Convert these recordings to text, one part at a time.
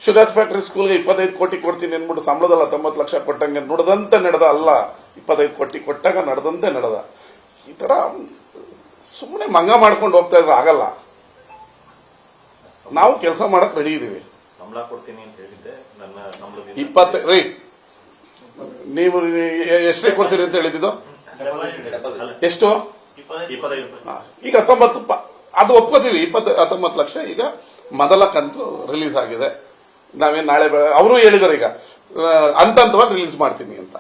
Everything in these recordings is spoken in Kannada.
ಶುಗರ್ ಫ್ಯಾಕ್ಟರಿ ಸ್ಕೂಲ್ಗೆ 25 ಕೋಟಿ ಕೊಡ್ತೀನಿ ಅಂದ್ಬಿಟ್ಟು ಸಂಬಳದಲ್ಲ 90 ಲಕ್ಷ ಕೊಟ್ಟಂಗೆ ನುಡದಂತೆ ನಡೆದ ಅಲ್ಲ. 25 ಕೋಟಿ ಕೊಟ್ಟಾಗ ನಡೆದಂತೆ ನಡೆದ. ಈ ತರ ಸುಮ್ಮನೆ ಮಂಗ ಮಾಡ್ಕೊಂಡು ಹೋಗ್ತಾ ಇದ್ರೆ ಆಗಲ್ಲ. ನಾವು ಕೆಲಸ ಮಾಡಕ್ ರೆಡಿ ಇದೀವಿ. ಸಂಬಳ ಕೊಡ್ತೀನಿ ಅಂತ ಹೇಳಿದ್ದೆ. ನನ್ನ ಸಂಬಳದಿಂದ 20 ರೀ ನೀವು ಎಷ್ಟೇ ಕೊಡ್ತೀರಿ ಅಂತ ಹೇಳಿದ್ದು? ಎಷ್ಟು? 25. ಈಗ 19 ಅದು ಒಪ್ಕೋತೀವಿ. 19 ಲಕ್ಷ ಈಗ ಮೊದಲ ಕಂತು ರಿಲೀಸ್ ಆಗಿದೆ. ನಾವೇನು ನಾಳೆ ಅವರು ಹೇಳಿದಾರೆ ಈಗ ಹಂತವಾಗಿ ರಿಲೀಸ್ ಮಾಡ್ತೀನಿ ಅಂತ.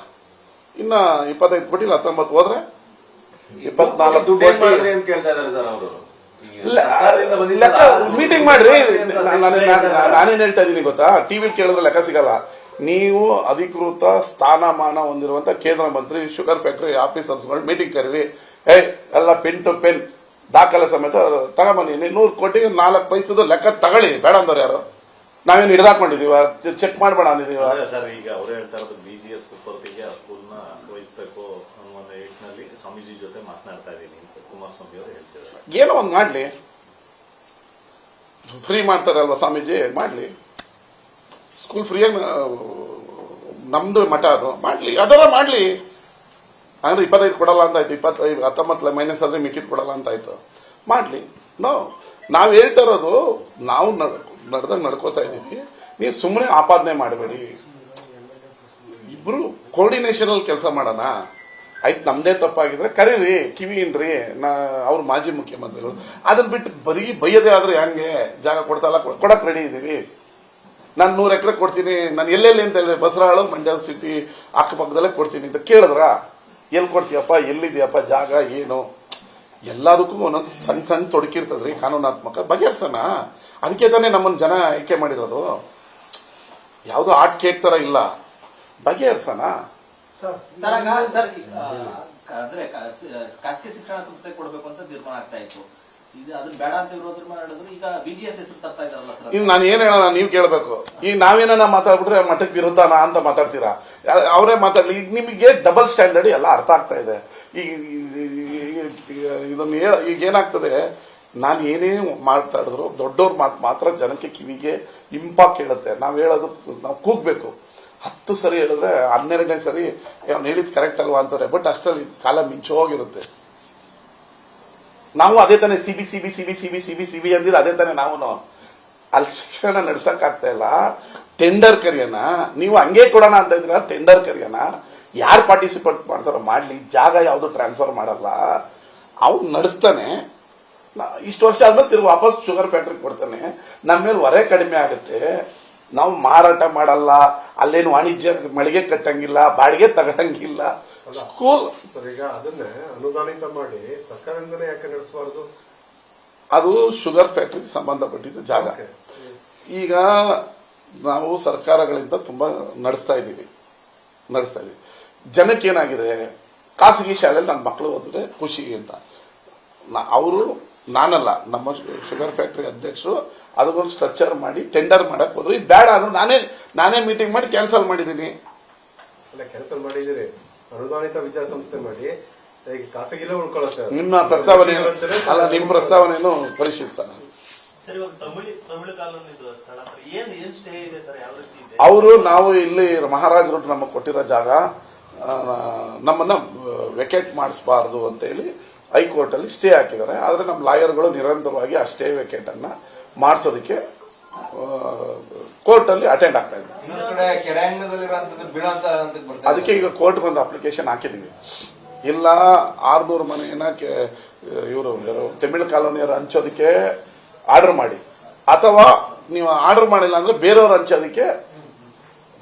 ಇನ್ನ 25 ಕೋಟಿ 19 ಹೋದ್ರೆ 24 ಕೋಟಿ ಅಂತ ಕೇಳ್ತಾ ಇದ್ದಾರೆ ಸರ್ ಅವರು. ಲೆಕ್ಕ ಮೀಟಿಂಗ್ ಮಾಡ್ರಿ. ನಾನೇನ್ ಹೇಳ್ತಾ ಇದೀನಿ ಗೊತ್ತಾ, ಟಿವಿ ಕೇಳಿದ್ರೆ ಲೆಕ್ಕ ಸಿಗಲ್ಲ. ನೀವು ಅಧಿಕೃತ ಸ್ಥಾನಮಾನ ಹೊಂದಿರುವಂತ ಕೇಂದ್ರ ಮಂತ್ರಿ ಶುಗರ್ ಫ್ಯಾಕ್ಟರಿ ಆಫೀಸರ್ಸ್ಗಳು ಮೀಟಿಂಗ್ ಕರೀರಿ. ಎಲ್ಲ ಪೆನ್ ಟು ಪೆನ್ ದಾಖಲೆ ಸಮೇತ ತಗೊಂಬನ್ನಿ. 100 ಕೋಟಿಗೆ 4 ಪೈಸದ ಲೆಕ್ಕ ತಗೊಳ್ಳಿ. ಬೇಡ ಅಂದ್ರೆ ಯಾರು ನಾವೇನು ಹಿಡಿದಾಕೊಂಡಿದೀವ? ಚೆಕ್ ಮಾಡಬೇಡ ಅಂದಿದೀವ ಸರ್. ಈಗ ಅವರೇ ಹೇಳ್ತಾ ಇರೋದು BGS ಸುಪರ್ದಿಗೆ ಆ ಸ್ಕೂಲ್ನ ವಹಿಸಬೇಕು ಅನ್ನೋ ನಿಟ್ಟಿನಲ್ಲಿ ಸ್ವಾಮೀಜಿ ಜೊತೆ ಮಾತನಾಡ್ತಾ ಇದ್ದೀನಿ ಅಂತ ಕುಮಾರಸ್ವಾಮಿ ಅವರು ಹೇಳ್ತಿದ್ದಾರೆ. ಏನೋ ಒಂದು ಮಾಡ್ಲಿ. ಫ್ರೀ ಮಾಡ್ತಾರಲ್ವಾ ಸ್ವಾಮೀಜಿ, ಮಾಡ್ಲಿ. ಸ್ಕೂಲ್ ಫ್ರೀಯಾಗಿ ನಮ್ದು ಮಠ ಅದು ಮಾಡ್ಲಿ, ಅದರ ಮಾಡ್ಲಿ. ಅಂದ್ರೆ 25 ಕೊಡಲ್ಲ ಅಂತ ಆಯ್ತು. 19 ಮೈನಸ್ ಆದ್ರೆ ಮಿಕ್ಕಿದ್ ಕೊಡಲ್ಲ ಅಂತ ಆಯ್ತು. ಮಾಡ್ಲಿ. ನಾವ್ ಹೇಳ್ತಾ ಇರೋದು ನಾವು ನಡೆದಾಗ ನಡ್ಕೋತಾ ಇದೀವಿ. ನೀವು ಸುಮ್ಮನೆ ಆಪಾದನೆ ಮಾಡಬೇಡಿ. ಇಬ್ರು ಕೋಆರ್ಡಿನೇಷನ್ ಅಲ್ಲಿ ಕೆಲಸ ಮಾಡೋಣ. ಆಯ್ತು, ನಮ್ದೇ ತಪ್ಪಾಗಿದ್ರೆ ಕರೀರಿ, ಕಿವಿನ್ರಿ. ಅವ್ರು ಮಾಜಿ ಮುಖ್ಯಮಂತ್ರಿಗಳು. ಅದನ್ನ ಬಿಟ್ಟು ಬರೀ ಬೈಯದೇ ಆದ್ರೆ ಹೆಂಗೆ? ಜಾಗ ಕೊಡ್ತಲ್ಲ, ಕೊಡಕ್ ರೆಡಿ ಇದೀವಿ. ನಾನು 100 ಎಕರೆ ಕೊಡ್ತೀನಿ. ನಾನು ಎಲ್ಲೆಲ್ಲಿ ಅಂತ ಹೇಳಿದೆ, ಬಸರಾಳು ಮಂಡ್ಯ ಸಿಟಿ ಅಕ್ಕಪಕ್ಕದಲ್ಲೇ ಕೊಡ್ತೀನಿ ಅಂತ ಕೇಳಿದ್ರ, ಎಲ್ಲಿ ಕೊಡ್ತೀಯಪ್ಪ, ಎಲ್ಲಿದೆಯಪ್ಪ ಜಾಗ, ಏನು? ಎಲ್ಲದಕ್ಕೂ ಒಂದೊಂದು ಸಣ್ಣ ಸಣ್ಣ ತೊಡಕಿರ್ತದ್ರಿ ಕಾನೂನಾತ್ಮಕ. ಬಗೆಹರಿಸೋಣ. ಅದಕ್ಕೆ ತಾನೇ ನಮ್ಮನ್ನ ಜನ ಆಯ್ಕೆ ಮಾಡಿರೋದು. ಯಾವ್ದು ಆಟ್ ಕೇಕ್ ತರ ಇಲ್ಲ. ಬಗೆಹರಿಸೋಣ. ಅಂದ್ರೆ ಖಾಸಗಿ ಶಿಕ್ಷಣ ಸಂಸ್ಥೆ ಕೊಡಬೇಕು ಅಂತ ತೀರ್ಮಾನ ಆಗ್ತಾ ಇತ್ತು. ಅದನ್ನ ಬೇಡ ಅಂತ ವಿರೋಧ ಮಾಡಿದ್ರು. ಈಗ BGS ಹೆಸರು ತರ್ತಾ ಇದಾರಲ್ಲ. ಈಗ ನಾನು ಏನ್ ಹೇಳೋಣ, ನೀವ್ ಕೇಳಬೇಕು. ಈಗ ನಾವೇನ ಮಾತಾಡ್ಬಿಟ್ರೆ ಮಠಕ್ಕೆ ವಿರುದ್ಧನಾ ಅಂತ ಮಾತಾಡ್ತೀರಾ? ಅವರೇ ಮಾತಾಡ್ಲಿ. ಈಗ ನಿಮಗೆ ಡಬಲ್ ಸ್ಟ್ಯಾಂಡರ್ಡ್ ಎಲ್ಲ ಅರ್ಥ ಆಗ್ತಾ ಇದೆ. ಈಗ ಇದನ್ನ ಈಗ ಏನಾಗ್ತದೆ, ನಾನು ಏನೇ ಮಾತಾಡಿದ್ರು ದೊಡ್ಡವ್ರ ಮಾತು ಮಾತ್ರ ಜನಕ್ಕೆ ಕಿವಿಗೆ ಇಂಪಾಕ್ಟ್ ಕೇಳುತ್ತೆ. ನಾವ್ ಹೇಳೋದು ನಾವು ಕೂಗ್ಬೇಕು. 10 ಸರಿ ಹೇಳಿದ್ರೆ 12ನೇ ಸರಿ ಅವ್ನು ಹೇಳಿದ್ ಕರೆಕ್ಟ್ ಅಲ್ವಾ ಅಂತಾರೆ. ಬಟ್ ಅಷ್ಟರಲ್ಲಿ ಕಾಲ ಮಿಂಚೋಗಿರುತ್ತೆ. ನಾವು ಅದೇ ತಾನೇ ಸಿಬಿ ಅಂದಿದ್ರೆ ಅದೇ ತಾನೇ ನಾವು ಅಲ್ಲಿ ಶಿಕ್ಷಣ ನಡ್ಸಕ್ ಆಗ್ತಾ ಇಲ್ಲ. ಟೆಂಡರ್ ಕರಿಯೋಣ. ನೀವು ಹಂಗೆ ಕೊಡೋಣ ಅಂತ ಇದ್ರ ಟೆಂಡರ್ ಕರಿಯೋಣ. ಯಾರು ಪಾರ್ಟಿಸಿಪೇಟ್ ಮಾಡ್ತಾರೋ ಮಾಡ್ಲಿ. ಜಾಗ ಯಾವ್ದು ಟ್ರಾನ್ಸ್ಫರ್ ಮಾಡಲ್ಲ, ಅವ್ನು ನಡೆಸ್ತಾನೆ. ಇಷ್ಟು ವರ್ಷ ಆದ್ಮೇಲೆ ತಿರುಗಿ ವಾಪಸ್ ಶುಗರ್ ಫ್ಯಾಕ್ಟ್ರಿ ಕೊಡ್ತಾನೆ. ನಮ್ಮ ಮೇಲೆ ಹೊರೆ ಕಡಿಮೆ ಆಗುತ್ತೆ. ನಾವು ಮಾರಾಟ ಮಾಡಲ್ಲ. ಅಲ್ಲೇನು ವಾಣಿಜ್ಯ ಮಳಿಗೆ ಕಟ್ಟಂಗಿಲ್ಲ, ಬಾಡಿಗೆ ತಗೊಳಂಗಿಲ್ಲ. ಸ್ಕೂಲ್ ಸರ್, ಈಗ ಅದನ್ನೇ ಅನುದಾನಿತ ಮಾಡಿ ಸರ್ಕಾರದಿಂದನೇ ಯಾಕೆ ನಡೆಸಬಾರದು? ಅದು ಶುಗರ್ ಫ್ಯಾಕ್ಟರಿಗೆ ಸಂಬಂಧಪಟ್ಟಿದ್ದ ಜಾಗ. ಈಗ ನಾವು ಸರ್ಕಾರಗಳಿಂದ ತುಂಬಾ ನಡೆಸ್ತಾ ಇದೀವಿ. ಜನಕ್ಕೇನಾಗಿದೆ, ಖಾಸಗಿ ಶಾಲೆಯಲ್ಲಿ ನನ್ನ ಮಕ್ಕಳು ಓದಿದ್ರೆ ಖುಷಿ ಅಂತ. ಅವರು ನಾನಲ್ಲ, ನಮ್ಮ ಶುಗರ್ ಫ್ಯಾಕ್ಟರಿ ಅಧ್ಯಕ್ಷರು ಅದಕ್ಕೊಂದು ಸ್ಟ್ರಕ್ಚರ್ ಮಾಡಿ ಟೆಂಡರ್ ಮಾಡಕ್ ಹೋದ್ರು. ಇದು ಬೇಡ ಅಂದ್ರೆ ನಾನೇ ಮೀಟಿಂಗ್ ಮಾಡಿ ಕ್ಯಾನ್ಸಲ್ ಮಾಡಿದ್ದೀನಿ. ಕ್ಯಾನ್ಸಲ್ ಮಾಡಿದಿರಿ. ಅನುದಾನಿತ ವಿದ್ಯಾಸಂಸ್ಥೆ ಮಾಡಿ ಖಾಸಗಿಲೇ ಉಳ್ಕೊಳ್ಳುತ್ತೆ. ನಿಮ್ಮ ಪ್ರಸ್ತಾವನೆ ಅಲ್ಲ, ನಿಮ್ಮ ಪ್ರಸ್ತಾವನೆಯನ್ನು ಪರಿಶೀಲಿಸೋಣ. ಅವರು ನಾವು ಇಲ್ಲಿ ಮಹಾರಾಜರು ನಮಗೆ ಕೊಟ್ಟಿರೋ ಜಾಗ ನಮ್ಮನ್ನ ವೆಕೇಟ್ ಮಾಡಿಸಬಾರದು ಅಂತ ಹೇಳಿ ಹೈಕೋರ್ಟ್ ಅಲ್ಲಿ ಸ್ಟೇ ಹಾಕಿದ್ದಾರೆ. ಆದ್ರೆ ನಮ್ಮ ಲಾಯರ್ಗಳು ನಿರಂತರವಾಗಿ ಆ ಸ್ಟೇ ವೆಕೇಟ್ ಅನ್ನ ಮಾಡಿಸೋದಕ್ಕೆ ಕೋರ್ಟ್ ಅಲ್ಲಿ ಅಟೆಂಡ್ ಆಗ್ತಾ ಇದ್ದಾರೆ. ಅದಕ್ಕೆ ಈಗ ಕೋರ್ಟ್ ಒಂದು ಅಪ್ಲಿಕೇಶನ್ ಹಾಕಿದೀವಿ. ಇಲ್ಲ 600 ಮನೆಯನ್ನ ಇವರು ತಮಿಳು ಕಾಲೋನಿಯವರು ಹಂಚೋದಕ್ಕೆ ಆರ್ಡರ್ ಮಾಡಿ, ಅಥವಾ ನೀವು ಆರ್ಡರ್ ಮಾಡಿಲ್ಲ ಅಂದ್ರೆ ಬೇರೆಯವರು ಹಂಚೋದಕ್ಕೆ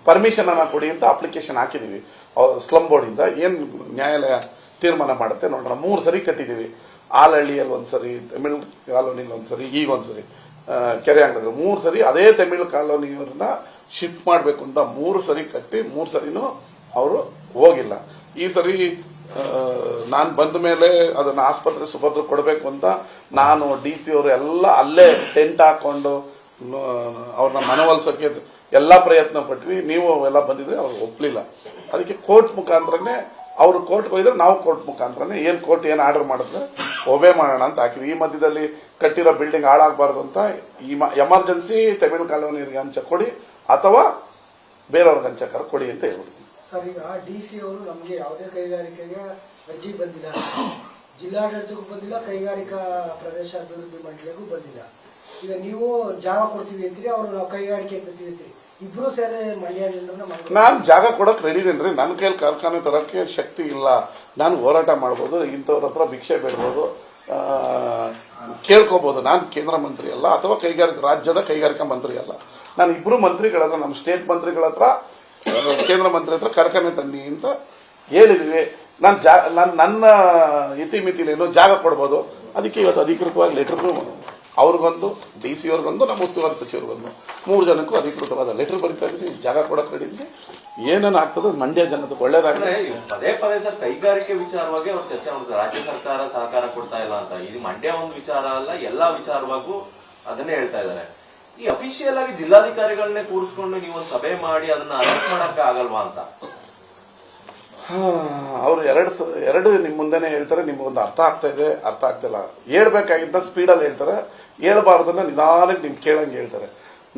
ಪರ್ಮಿಷನ್ ಅನ್ನ ಕೊಡಿ ಅಂತ ಅಪ್ಲಿಕೇಶನ್ ಹಾಕಿದೀವಿ. ಸ್ಲಂ ಬೋರ್ಡ್ ಇಂದ ಏನ್ ನ್ಯಾಯಾಲಯ ತೀರ್ಮಾನ ಮಾಡುತ್ತೆ ನೋಡೋಣ. 3 ಸರಿ ಕಟ್ಟಿದೀವಿ. ಆಲಹಳ್ಳಿಯಲ್ಲಿ ಒಂದ್ಸರಿ, ತಮಿಳು ಕಾಲೋನಿಯಲ್ಲಿ ಒಂದ್ಸರಿ, ಈಗ ಒಂದ್ಸರಿ ಕೆರೆ ಅಂಗಡಿ 3 ಸರಿ ಅದೇ ತಮಿಳು ಕಾಲೋನಿಯವ್ರನ್ನ ಶಿಫ್ಟ್ ಮಾಡಬೇಕು ಅಂತ 3 ಸರಿ ಕಟ್ಟಿ 3 ಸರಿನೂ ಅವರು ಹೋಗಿಲ್ಲ. ಈ ಸರಿ ನಾನು ಬಂದ ಮೇಲೆ ಅದನ್ನ ಆಸ್ಪತ್ರೆ ಸುಭದ್ರ ಕೊಡಬೇಕು ಅಂತ ನಾನು DC ಅವರು ಎಲ್ಲ ಅಲ್ಲೇ ಟೆಂಟ್ ಹಾಕೊಂಡು ಅವ್ರನ್ನ ಮನವೊಲಿಸೋಕೆ ಎಲ್ಲಾ ಪ್ರಯತ್ನ ಪಟ್ವಿ. ನೀವು ಎಲ್ಲ ಬಂದಿದ್ರೆ ಅವ್ರು ಒಪ್ಲಿಲ್ಲ. ಅದಕ್ಕೆ ಕೋರ್ಟ್ ಮುಖಾಂತರನೇ ಅವರು ಕೋರ್ಟ್ಗೆ ಹೋಗಿದ್ರೆ ನಾವು ಕೋರ್ಟ್ ಮುಖಾಂತರನೇ ಏನ್ ಕೋರ್ಟ್ ಏನ್ ಆರ್ಡರ್ ಮಾಡಿದ್ರೆ ಒಬೇ ಮಾಡೋಣ ಅಂತ ಹಾಕಿವಿ. ಈ ಮಧ್ಯದಲ್ಲಿ ಕಟ್ಟಿರೋ ಬಿಲ್ಡಿಂಗ್ ಹಾಳಾಗಬಾರ್ದು ಅಂತ ಈ ಎಮರ್ಜೆನ್ಸಿ ತಮಿಳು ಕಾಲೋನಿಯರಿಗೆ ಹಂಚ ಕೊಡಿ ಅಥವಾ ಬೇರೆಯವ್ರಿಗೆ ಹಂಚಕ್ಕಾರ ಕೊಡಿ ಅಂತ ಹೇಳ್ಬಿಡ್ತೀನಿ. ಸರ್, ಈಗ DC ಅವರು ನಮಗೆ ಯಾವುದೇ ಕೈಗಾರಿಕೆಗೆ ಅರ್ಜಿ ಬಂದಿಲ್ಲ, ಜಿಲ್ಲಾಡಳಿತಕ್ಕೂ ಬಂದಿಲ್ಲ, ಕೈಗಾರಿಕಾ ಪ್ರದೇಶ ಅಭಿವೃದ್ಧಿ ಮಂಡಳಿಗೂ ಬಂದಿಲ್ಲ. ಈಗ ನೀವು ಜಾಗ ಕೊಡ್ತೀವಿ ಅಂತೀರಿ, ಅವರು ನಾವು ಕೈಗಾರಿಕೆ ಅಂತೀವಿ ಅಂತೀರಿ, ಇಬ್ರು ಸೇರಿ ಮಂಡ್ಯ ಜನರನ್ನ ನಾನು ಜಾಗ ಕೊಡಕ್ ರೆಡಿ ಇದೇನ್ರಿ. ನನ್ನ ಕೈಯಲ್ಲಿ ಕಾರ್ಖಾನೆ ತರಕ್ಕೆ ಶಕ್ತಿ ಇಲ್ಲ. ನಾನು ಹೋರಾಟ ಮಾಡ್ಬೋದು, ಇಂಥವ್ರ ಹತ್ರ ಭಿಕ್ಷೆ ಬೇಡ್ಬೋದು, ಕೇಳ್ಕೋಬಹುದು. ನಾನು ಕೇಂದ್ರ ಮಂತ್ರಿ ಅಲ್ಲ ಅಥವಾ ರಾಜ್ಯದ ಕೈಗಾರಿಕಾ ಮಂತ್ರಿ ಅಲ್ಲ. ನಾನು ಇಬ್ರು ಮಂತ್ರಿಗಳ ಹತ್ರ, ನಮ್ಮ ಸ್ಟೇಟ್ ಮಂತ್ರಿಗಳ ಹತ್ರ, ಕೇಂದ್ರ ಮಂತ್ರಿ ಹತ್ರ ಕಾರ್ಖಾನೆ ತನ್ನಿ ಅಂತ ಹೇಳಿದ್ವಿ. ನನ್ನ ಇತಿಮಿತಿಲೇನು ಜಾಗ ಕೊಡ್ಬೋದು. ಅದಕ್ಕೆ ಇವತ್ತು ಅಧಿಕೃತವಾಗಿ ಲೆಟರ್ ಅವ್ರಿಗೊಂದು, DC ಅವ್ರಿಗೊಂದು, ನಮ್ಮ ಉಸ್ತುವಾರಿ ಸಚಿವರಿಗೊಂದು, 3 ಜನಕ್ಕೂ ಅಧಿಕೃತವಾದ ಲೆಟರ್ ಬರೀತಾ ಇದ್ದೀನಿ. ಜಾಗ ಕೊಡಕ್ ರೆಡಿ ಇದ್ದೀನಿ. ಏನೇನು ಆಗ್ತದೆ ಮಂಡ್ಯ ಜನತೆಗೆ ಒಳ್ಳೇದಾಗಲಿ. ಪದೇ ಪದೇ ಸರ್ ಕೈಗಾರಿಕೆ ವಿಚಾರವಾಗಿ ಅವ್ರು ಚರ್ಚೆ ಮಾಡ್ತಾರೆ, ರಾಜ್ಯ ಸರ್ಕಾರ ಸಹಕಾರ ಕೊಡ್ತಾ ಇಲ್ಲ ಅಂತ. ಇದು ಮಂಡ್ಯ ಒಂದು ವಿಚಾರ ಅಲ್ಲ, ಎಲ್ಲಾ ವಿಚಾರವಾಗೂ ಅದನ್ನೇ ಹೇಳ್ತಾ ಇದ್ದಾರೆ. ಈ ಅಫಿಷಿಯಲ್ ಆಗಿ ಜಿಲ್ಲಾಧಿಕಾರಿಗಳನ್ನೇ ಕೂರಿಸ್ಕೊಂಡು ನೀವು ಒಂದು ಸಭೆ ಮಾಡಿ ಅದನ್ನ ಅರೆಸ್ಟ್ ಮಾಡಕ್ಕೆ ಆಗಲ್ವಾ ಅಂತ ಅವ್ರು ಎರಡು ನಿಮ್ ಮುಂದೆನೆ ಹೇಳ್ತಾರೆ. ನಿಮ್ಗೊಂದು ಅರ್ಥ ಆಗ್ತಾ ಇದೆ, ಅರ್ಥ ಆಗ್ತಿಲ್ಲ. ಹೇಳ್ಬೇಕಾಗಿದ್ದ ಸ್ಪೀಡಲ್ಲಿ ಹೇಳ್ತಾರೆ, ಹೇಳ್ಬಾರ್ದನ್ನ ನಿಧಾನಕ್ಕೆ ನಿಮ್ ಕೇಳಂಗೆ ಹೇಳ್ತಾರೆ.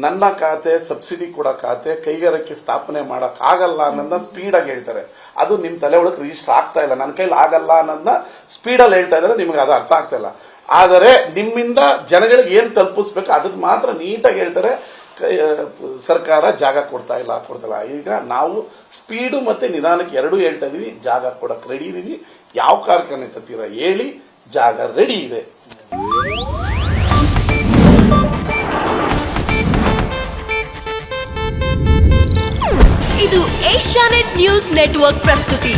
ನನ್ನ ಖಾತೆ, ಸಬ್ಸಿಡಿ ಕೊಡೋ ಖಾತೆ, ಕೈಗಾರಿಕೆ ಸ್ಥಾಪನೆ ಮಾಡಕ್ ಆಗಲ್ಲ ಅನ್ನೋದನ್ನ ಸ್ಪೀಡಾಗಿ ಹೇಳ್ತಾರೆ. ಅದು ನಿಮ್ ತಲೆ ಒಳಗೆ ರಿಜಿಸ್ಟರ್ ಆಗ್ತಾ ಇಲ್ಲ. ನನ್ನ ಕೈಲಿ ಆಗಲ್ಲ ಅನ್ನೋದನ್ನ ಸ್ಪೀಡಲ್ಲಿ ಹೇಳ್ತಾ ಇದಾರೆ. ನಿಮ್ಗೆ ಅದು ಅರ್ಥ ಆಗ್ತಾ ಇಲ್ಲ. ಆದರೆ ನಿಮ್ಮಿಂದ ಜನಗಳಿಗೆ ಏನ್ ತಲುಪಿಸ್ಬೇಕು ಅದನ್ನ ಮಾತ್ರ ನೀಟಾಗಿ ಹೇಳ್ತಾರೆ. ಸರ್ಕಾರ ಜಾಗ ಕೊಡ್ತಾ ಇಲ್ಲ. ಈಗ ನಾವು ಸ್ಪೀಡು ಮತ್ತೆ ನಿಧಾನಕ್ಕೆ ಎರಡೂ ಹೇಳ್ತಾ ಇದೀವಿ. ಜಾಗ ಕೊಡಕ್ ರೆಡಿ ಇದೀವಿ. ಯಾವ ಕಾರ್ಖಾನೆ ತತ್ತೀರ ಹೇಳಿ, ಜಾಗ ರೆಡಿ ಇದೆ. ಇದು ಏಷ್ಯಾನೆಟ್ ನ್ಯೂಸ್ ನೆಟ್ವರ್ಕ್ ಪ್ರಸ್ತುತಿ.